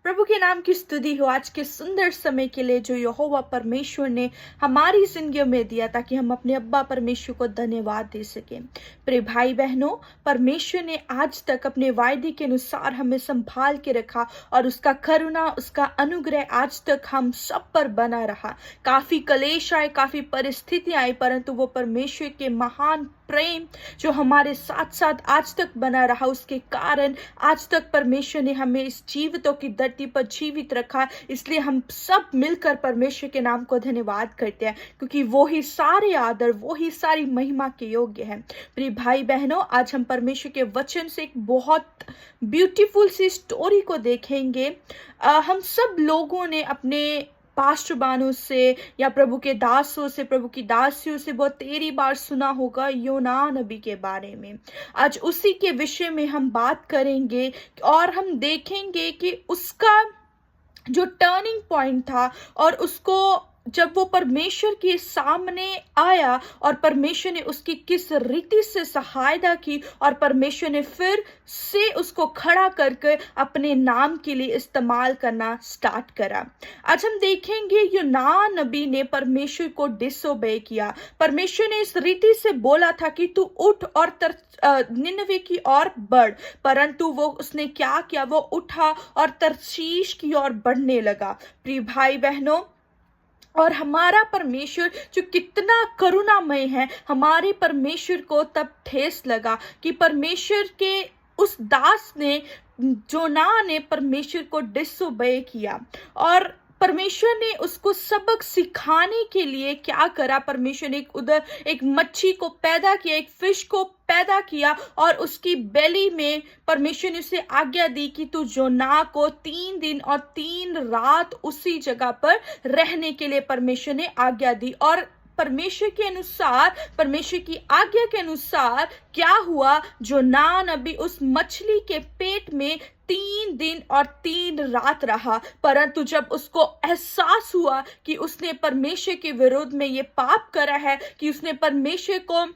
प्रभु के नाम की स्तुति हो आज के सुंदर समय के लिए जो यहोवा परमेश्वर ने हमारी जिंदगी में दिया ताकि हम अपने अब्बा परमेश्वर को धन्यवाद दे सकें। प्रिय भाई बहनों, परमेश्वर ने आज तक अपने वायदे के अनुसार हमें संभाल के रखा और उसका करुणा, उसका अनुग्रह आज तक हम सब पर बना रहा। काफी कलेश आए, काफी परिस्थितियां आई, परंतु वो परमेश्वर के महान प्रेम जो हमारे साथ साथ आज तक बना रहा, उसके कारण आज तक परमेश्वर ने हमें इस जीवितों की धरती पर जीवित रखा। इसलिए हम सब मिलकर परमेश्वर के नाम को धन्यवाद करते हैं, क्योंकि वो ही सारे आदर, वो ही सारी महिमा के योग्य है। प्रिय भाई बहनों, आज हम परमेश्वर के वचन से एक बहुत ब्यूटीफुल सी स्टोरी को देखेंगे। हम सब लोगों ने अपने पास्टरबानों से या प्रभु के दासों से, प्रभु की दासियों से बहुत तेरी बार सुना होगा योना नबी के बारे में। आज उसी के विषय में हम बात करेंगे और हम देखेंगे कि उसका जो टर्निंग पॉइंट था और उसको जब वो परमेश्वर के सामने आया और परमेश्वर ने उसकी किस रीति से सहायता की और परमेश्वर ने फिर से उसको खड़ा करके अपने नाम के लिए इस्तेमाल करना स्टार्ट करा। आज हम देखेंगे यूना नबी ने परमेश्वर को डिसोबे किया। परमेश्वर ने इस रीति से बोला था कि तू उठ और निनवे की ओर बढ़, परंतु वो उसने क्या किया? वो उठा और तरशीश की ओर बढ़ने लगा। प्रिय भाई बहनों, और हमारा परमेश्वर जो कितना करुणामय है, हमारे परमेश्वर को तब ठेस लगा कि परमेश्वर के उस दास ने, जोना ने परमेश्वर को डिसोबे किया और परमेश्वर ने उसको सबक सिखाने के लिए क्या करा? परमेश्वर ने उधर एक मच्छी को पैदा किया, एक फिश को पैदा किया और उसकी बेली में परमेश्वर ने उसे आज्ञा दी कि तू जोना को 3 दिन और 3 रात उसी जगह पर रहने के लिए परमेश्वर ने आज्ञा दी। और परमेश्वर के अनुसार, परमेश्वर की आज्ञा के अनुसार क्या हुआ? जोना नबी उस मछली के पेट में 3 दिन और 3 रात रहा। परंतु जब उसको एहसास हुआ कि उसने परमेश्वर के विरोध में ये पाप करा है, कि उसने परमेश्वर को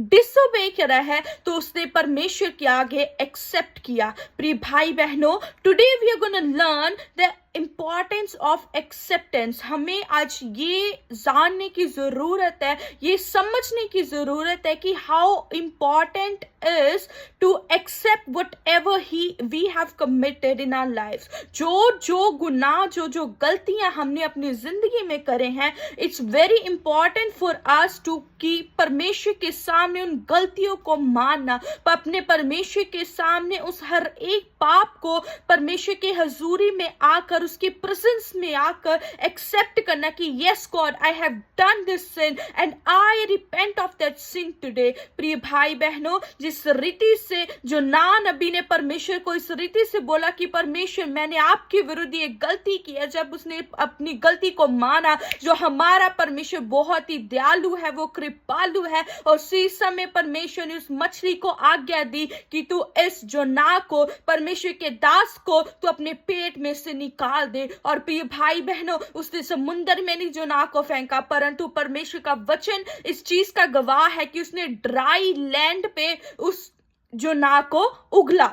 डिसोबे करा है, तो उसने परमेश्वर के आगे एक्सेप्ट किया। प्रिय भाई बहनों, today we are gonna learn the importance of acceptance. हमें आज ये जानने की जरूरत है, ये समझने की जरूरत है कि how important is to accept whatever we have committed in our life. जो गुनाह, जो गलतियां हमने अपनी जिंदगी में करे हैं, it's very important for us to कि परमेश्वर के सामने उन गलतियों को मानना, अपने परमेश्वर के सामने उस हर एक पाप को परमेश्वर के हजूरी में आकर, उसके प्रेजेंस में आकर एक्सेप्ट करना कि yes God, I have done this sin and I repent of that sin today. प्रिय भाई बहनों, जिस रीति से जोना नबी ने परमेश्वर को इस रीति से बोला कि परमेश्वर, मैंने आपके विरुद्ध ये गलती की है, जब उसने अपनी गलती को माना, जो हमारा परमेश्वर बहुत ही दयालु है, वो कृपालु है, और उसी समय परमेश्वर ने उस मछली को आज्ञा दी कि तू इस जोना को, परमेश्वर के दास को, तू अपने पेट में से निकाल दे। और प्रिय भाई बहनों, उसने समुद्र में नहीं जोना को फेंका, परंतु परमेश्वर का वचन इस चीज का गवाह है कि उसने ड्राई लैंड पे उस जोना को उगला।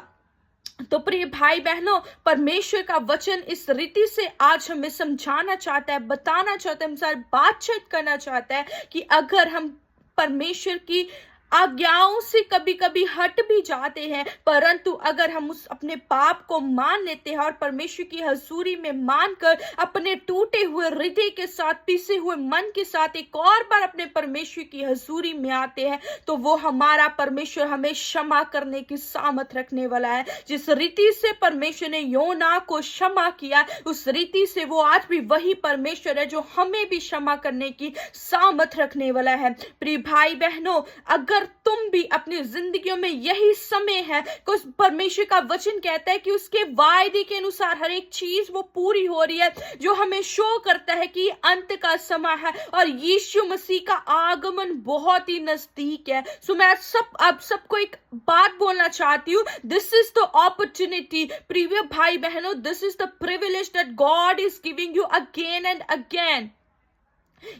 तो प्रिय भाई बहनों, परमेश्वर का वचन इस रीति से आज हमें समझाना चाहता है, बताना चाहता है, हमसे बातचीत करना चाहता है कि अगर हम परमेश्वर की आज्ञाओं से कभी कभी हट भी जाते हैं, परंतु अगर हम उस अपने पाप को मान लेते हैं और परमेश्वर की हजूरी में मानकर अपने टूटे हुए हृदय के साथ, पिसे हुए मन के साथ एक और बार अपने परमेश्वर की हजूरी में आते हैं, तो वो हमारा परमेश्वर हमें क्षमा करने की सामर्थ रखने वाला है। जिस रीति से परमेश्वर ने योना को क्षमा किया, उस रीति से वो आज भी वही परमेश्वर है जो हमें भी क्षमा करने की सामर्थ रखने वाला है। प्रिय भाई बहनों, अगर तुम भी अपनी जिंदगियों में, यही समय है कि परमेश्वर का वचन कहता है कि उसके वायदे के अनुसार हर एक चीज वो पूरी हो रही है, जो हमें शो करता है कि अंत का समय है और यीशु मसीह का आगमन बहुत ही नजदीक है। सो मैं आप सबको एक बात बोलना चाहती हूँ, दिस इज द अपॉर्चुनिटी। प्रिय भाई बहनों, this is the privilege that God is giving you again and again.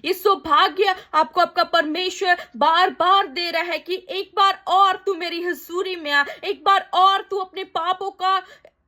ये सौभाग्य आपको आपका परमेश्वर बार बार दे रहा है कि एक बार और तू मेरी हजूरी में आ, एक बार और तू अपने पापों का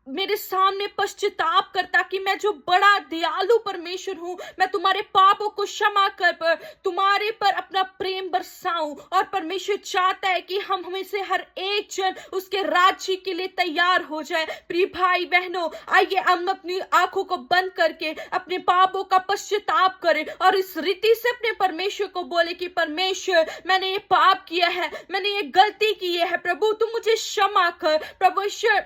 मेरे सामने पश्चाताप कर, ताकि मैं जो बड़ा दयालु परमेश्वर हूँ, मैं तुम्हारे पापों को क्षमा कर तुम्हारे पर अपना प्रेम बरसाऊं। और परमेश्वर चाहता है कि हम हमें से हर एक जन उसके राज्य के लिए तैयार हो जाए। प्रिय भाई बहनों, आइए हम अपनी आंखों को बंद करके अपने पापों का पश्चाताप करें और इस रीति से अपने परमेश्वर को बोले कि परमेश्वर, मैंने ये पाप किया है, मैंने ये गलती की है, प्रभु तू मुझे क्षमा कर। प्रभु ईश्वर,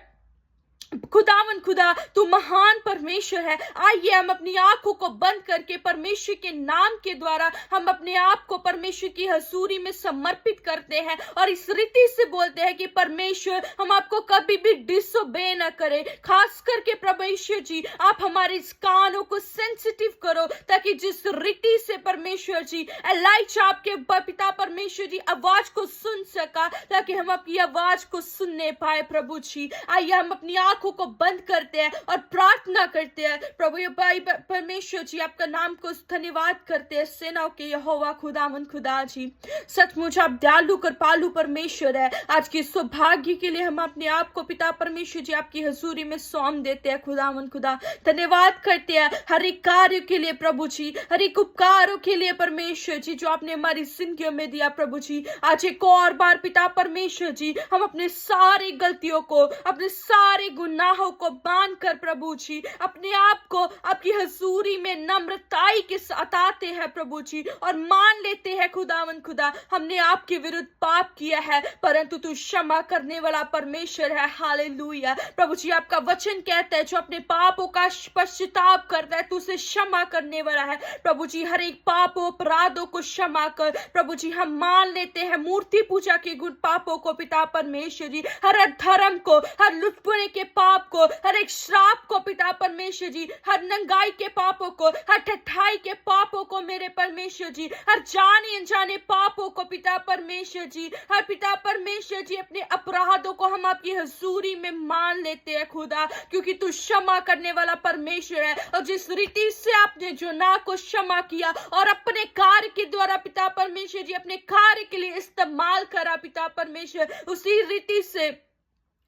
खुदावन खुदा, तू महान परमेश्वर है। आइए हम अपनी आंखों को बंद करके परमेश्वर के नाम के द्वारा हम अपने आप को परमेश्वर की हजूरी में समर्पित करते हैं और इस रीति से बोलते हैं कि परमेश्वर, हम आपको कभी भी डिसोबे न करें। खास करके परमेश्वर जी, आप हमारे इस कानों को सेंसिटिव करो, ताकि जिस रीति से परमेश्वर जी एलाइजा आपके पिता परमेश्वर जी आवाज को सुन सका, ताकि हम आपकी आवाज को सुनने पाए। प्रभु जी, आइए हम अपनी आंखों को बंद करते हैं और प्रार्थना करते हैं। प्रभु ये भाई परमेश्वर जी, आपका नाम को धन्यवाद करते हैं। सेनाओं के यहोवा खुदावन खुदा जी, सचमुच आप दयालु कृपालु परमेश्वर है। आज के सौभाग्य के लिए हम अपने आप को पिता परमेश्वर जी आपकी हजूरी में सौंप देते हैं। खुदावन खुदा, धन्यवाद करते हैं हर एक कार्य के लिए प्रभु जी, हर एक उपकारों के लिए परमेश्वर जी, जो आपने हमारी जिंदगियों में दिया। प्रभु जी, आज एक और बार पिता परमेश्वर जी, हम अपने सारी गलतियों को, अपने सारे गुनाहों को मान कर प्रभु जी अपने आप को आपकी हजूरी में नम्रताई के साथ आते हैं प्रभु जी, और मान लेते हैं खुदावन खुदा, हमने आपके विरुद्ध पाप किया है, परंतु तू क्षमा करने वाला परमेश्वर है। हालेलुया। प्रभु जी, आपका वचन कहता है जो अपने पापों का पश्चाताप करता है, तू उसे क्षमा करने वाला है। प्रभु जी, हर एक पापों अपराधों को क्षमा कर। प्रभु जी, हम मान लेते हैं मूर्ति पूजा के गुण पापों को पिता परमेश्वर जी, हर धर्म को, हर लुटपुने के पाप को, हर एक श्राप को पिता परमेश्वर जी, हर नंगाई के पापों को, हर ठठाई के पापों को मेरे परमेश्वर जी, हर जाने अनजाने पापों को पिता परमेश्वर जी, हर पिता परमेश्वर जी अपने अपराधों को हम आपकी हजूरी में मान लेते हैं खुदा, क्योंकि तू क्षमा करने वाला परमेश्वर है। और जिस रीति से आपने जोना को क्षमा किया और अपने कार्य के द्वारा पिता परमेश्वर जी अपने कार्य के लिए इस्तेमाल करा पिता परमेश्वर, उसी रीति से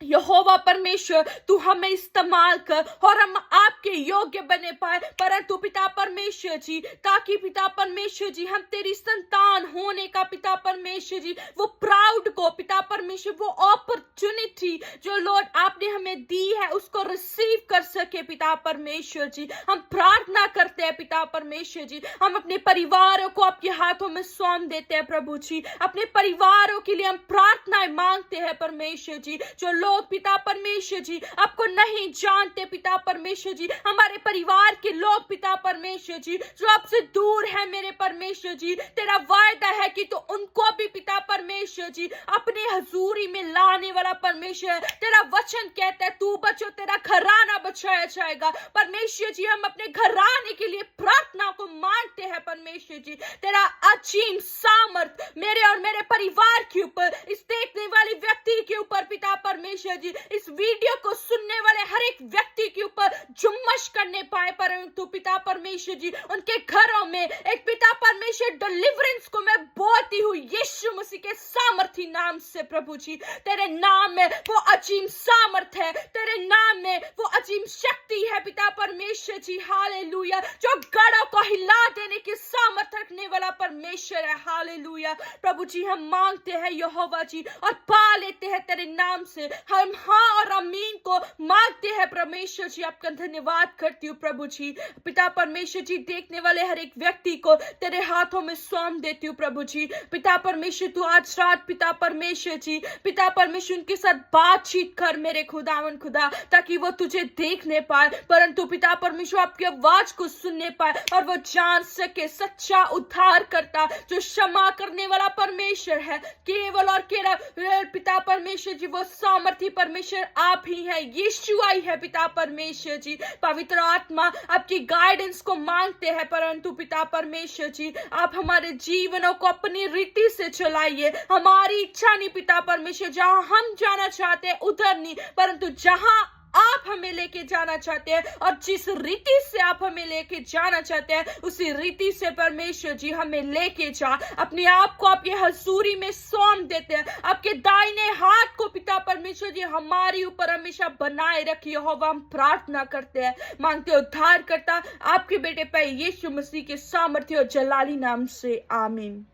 यहोवा परमेश्वर तू हमें इस्तेमाल कर और हम आपके योग्य बने पाए। परंतु पिता परमेश्वर जी, ताकि पिता परमेश्वर जी हम तेरी संतान होने का पिता परमेश्वर जी वो प्राउड को पिता परमेश्वर, वो अपॉर्चुनिटी जो लॉर्ड आपने हमें दी है उसको रिसीव कर सके पिता परमेश्वर जी। हम प्रार्थना करते हैं पिता परमेश्वर जी, हम अपने परिवारों को आपके हाथों में सौंप देते हैं प्रभु जी। अपने परिवारों के लिए हम प्रार्थनाएं मांगते हैं परमेश्वर जी। जो लोग पिता परमेश्वर जी आपको नहीं जानते पिता परमेश्वर जी, हमारे परिवार के लोग पिता परमेश्वर जी जो आपसे दूर है मेरे परमेश्वर जी, तेरा वायदा है कि तो उनको भी पिता परमेश्वर जी अपने हजूरी में लाने वाला परमेश्वर। तेरा वचन कहता है तू बचो तेरा घराना बचाया जाएगा। परमेश्वर जी, हम अपने घराने के लिए प्रार्थना को मांगते हैं परमेश्वर जी। तेरा अजीम सामर्थ मेरे और मेरे परिवार के ऊपर, इस देखने वाले व्यक्ति के ऊपर पिता परमेश्वर जी, इस वीडियो को सुनने वाले हर एक व्यक्ति के ऊपर जुम्मश करने पाए। परंतु पिता परमेश्वर जी उनके घरों में एक पिता परमेश्वर डिलीवरेंस को मैं बोलती हूँ यीशु मसीह के सामर्थी नाम से। प्रभु जी, तेरे नाम में वो अजीम सामर्थ है, तेरे नाम में वो अजीम शक्ति है पिता परमेश्वर जी। हालेलुया। जो गढ़ों को हिला देने की सामर्थ रखने वाला परमेश्वर है। हालेलुया। प्रभु जी, हम मांगते हैं यहोवा जी और पा लेते हैं तेरे नाम से। हम हाँ और अमीन को मांगते हैं परमेश्वर जी। आपका धन्यवाद करती हूँ प्रभु जी। पिता परमेश्वर जी, देखने वाले हर एक व्यक्ति को तेरे हाथों में सौंप देती हूँ प्रभु जी। पिता परमेश्वर, तू आज रात पिता परमेश्वर जी, पिता परमेश्वर उनके साथ बातचीत कर मेरे खुदावन खुदा, ताकि वो तुझे देखने पाए, परंतु पिता परमेश्वर आपकी आवाज को सुनने पाए और वो जान सके सच्चा उद्धार करता जो क्षमा करने वाला परमेश्वर है, केवल और केवल पिता परमेश्वर जी वो सामर्थी परमेश्वर आप ही है, यीशु आई है पिता परमेश्वर जी। पवित्र आत्मा आपकी गाइडेंस को मांगते हैं, परंतु पिता परमेश्वर जी आप हमारे जीवनों को अपनी रीति से चलाइए। हमारी इच्छा नहीं पिता परमेश्वर, जहां हम जाना चाहते हैं उधर नहीं, परंतु जहां आप हमें लेके जाना चाहते हैं और जिस रीति से आप हमें लेके जाना चाहते हैं उसी रीति से परमेश्वर जी हमें लेके जा। अपने आप को आपके हजूरी में सौंप देते हैं। आपके दाहिने हाथ को पिता परमेश्वर जी हमारे ऊपर हमेशा बनाए रखिए। यहोवा हम प्रार्थना करते हैं, मांगते हो उद्धार करता आपके बेटे पे यीशु मसीह के सामर्थ्य और जलाली नाम से आमीन।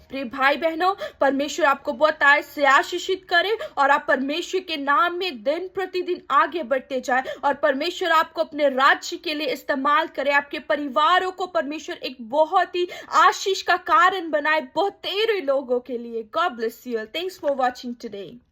प्रिय भाई बहनों, परमेश्वर आपको बहुत आयत से आशीषित करे और आप परमेश्वर के नाम में दिन प्रतिदिन आगे बढ़ते जाए और परमेश्वर आपको अपने राज्य के लिए इस्तेमाल करे। आपके परिवारों को परमेश्वर एक बहुत ही आशीष का कारण बनाए बहुत तेरे लोगों के लिए। God bless you. Thanks for watching today.